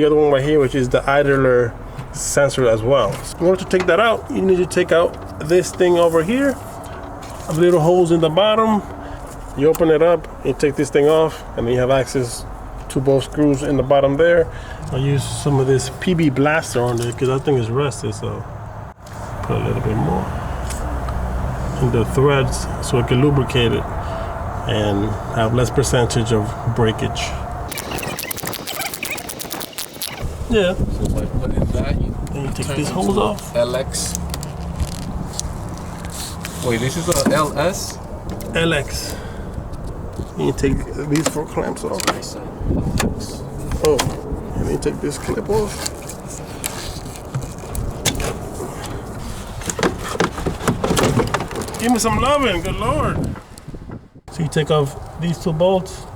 The other one right here, which is the idler sensor as well. So in order to take that out, you need to take out this thing over here. Little holes in the bottom. You open it up, you take this thing off, and then you have access to both screws in the bottom there. I'll use some of this PB Blaster on there because that thing is rusted, so put a little bit more in the threads so it can lubricate it and have less percentage of breakage. Yeah. So by putting that, you take these holes off. LX. Wait, this is a LS? LX. You take these 4 clamps off. Oh, and then you take this clip off. Give me some loving, good Lord. So you take off these 2 bolts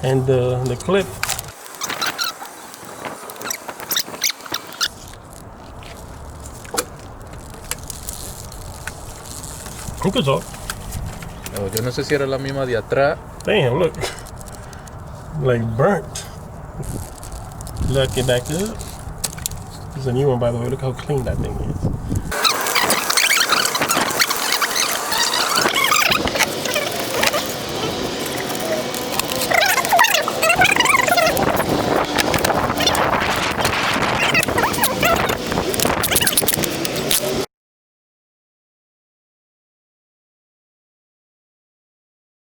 and the clip. Good job. No, yo no sé si era la misma de atrás. Damn, look. Like burnt. Look it back up. It's a new one, by the way. Look how clean that thing is.